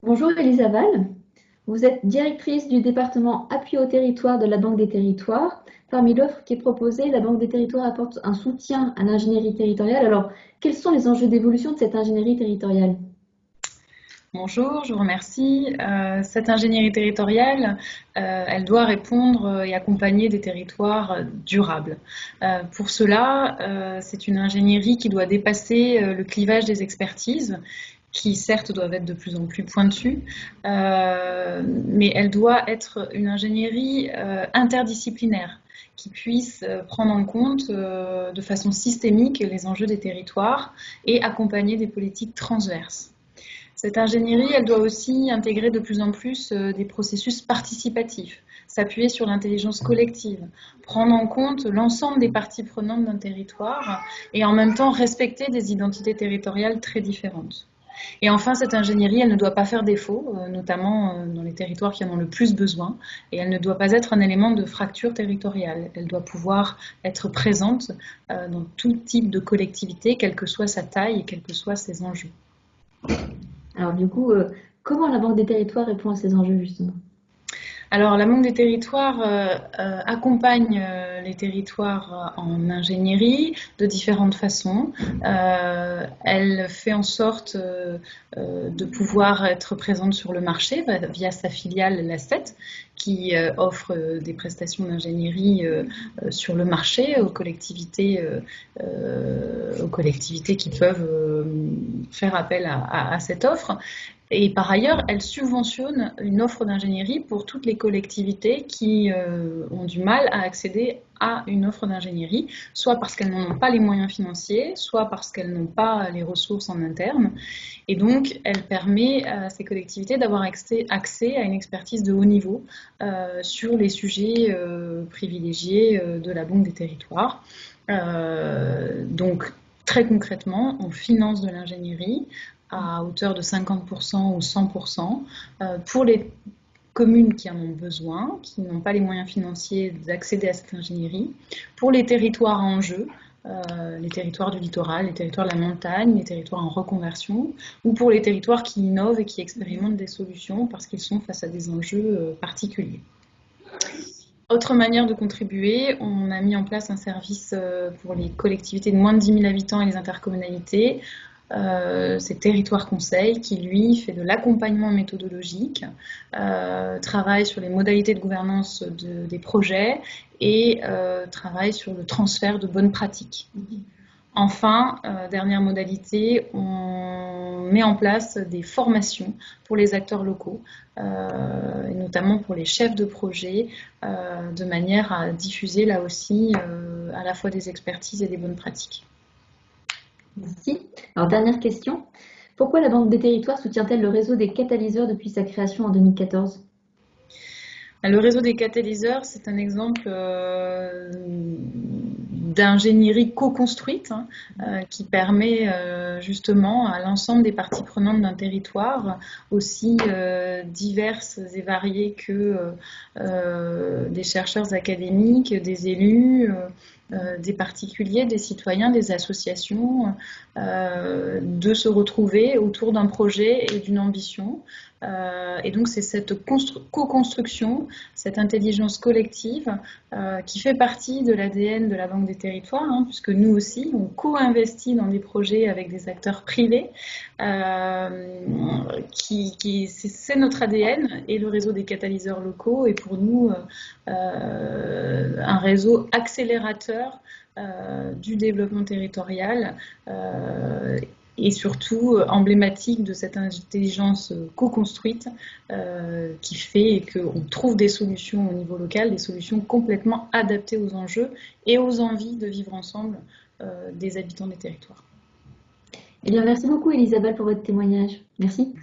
Bonjour Elisabeth, vous êtes directrice du département appui au territoire de la Banque des Territoires. Parmi l'offre qui est proposée, la Banque des Territoires apporte un soutien à l'ingénierie territoriale. Alors, quels sont les enjeux d'évolution de cette ingénierie territoriale? Bonjour, je vous remercie. Cette ingénierie territoriale, elle doit répondre et accompagner des territoires durables. Pour cela, c'est une ingénierie qui doit dépasser le clivage des expertises, qui certes doivent être de plus en plus pointues, mais elle doit être une ingénierie interdisciplinaire qui puisse prendre en compte de façon systémique les enjeux des territoires et accompagner des politiques transverses. Cette ingénierie, elle doit aussi intégrer de plus en plus des processus participatifs, s'appuyer sur l'intelligence collective, prendre en compte l'ensemble des parties prenantes d'un territoire et en même temps respecter des identités territoriales très différentes. Et enfin, cette ingénierie, elle ne doit pas faire défaut, notamment dans les territoires qui en ont le plus besoin, et elle ne doit pas être un élément de fracture territoriale. Elle doit pouvoir être présente dans tout type de collectivité, quelle que soit sa taille et quels que soient ses enjeux. Alors du coup, comment la Banque des Territoires répond à ces enjeux justement? Alors, la Banque des Territoires accompagne les territoires en ingénierie de différentes façons. Elle fait en sorte de pouvoir être présente sur le marché via sa filiale l'ASTET, qui offre des prestations d'ingénierie sur le marché aux collectivités qui peuvent faire appel à cette offre. Et par ailleurs, elle subventionne une offre d'ingénierie pour toutes les collectivités qui ont du mal à accéder à une offre d'ingénierie, soit parce qu'elles n'en ont pas les moyens financiers, soit parce qu'elles n'ont pas les ressources en interne. Et donc, elle permet à ces collectivités d'avoir accès à une expertise de haut niveau sur les sujets privilégiés de la Banque des Territoires. Donc, très concrètement, on finance de l'ingénierie à hauteur de 50% ou 100% pour les communes qui en ont besoin, qui n'ont pas les moyens financiers d'accéder à cette ingénierie, pour les territoires en jeu, les territoires du littoral, les territoires de la montagne, les territoires en reconversion, ou pour les territoires qui innovent et qui expérimentent des solutions parce qu'ils sont face à des enjeux particuliers. Autre manière de contribuer, on a mis en place un service pour les collectivités de moins de 10 000 habitants et les intercommunalités. C'est Territoire Conseil qui, lui, fait de l'accompagnement méthodologique, travaille sur les modalités de gouvernance des projets et travaille sur le transfert de bonnes pratiques. Enfin, dernière modalité, on met en place des formations pour les acteurs locaux, et notamment pour les chefs de projet, de manière à diffuser là aussi à la fois des expertises et des bonnes pratiques. Merci. Alors dernière question, pourquoi la Banque des Territoires soutient-elle le réseau des catalyseurs depuis sa création en 2014? Le réseau des catalyseurs, c'est un exemple d'ingénierie co-construite qui permet justement à l'ensemble des parties prenantes d'un territoire, aussi diverses et variées que des chercheurs académiques, des élus, des particuliers, des citoyens, des associations, de se retrouver autour d'un projet et d'une ambition. Et donc c'est cette co-construction, cette intelligence collective qui fait partie de l'ADN de la Banque des Territoires, puisque nous aussi, on co-investit dans des projets avec des acteurs privés. C'est notre ADN et le réseau des catalyseurs locaux est pour nous un réseau accélérateur du développement territorial et surtout emblématique de cette intelligence co-construite qui fait qu'on trouve des solutions au niveau local, des solutions complètement adaptées aux enjeux et aux envies de vivre ensemble des habitants des territoires. Eh bien, merci beaucoup Elisabeth pour votre témoignage. Merci.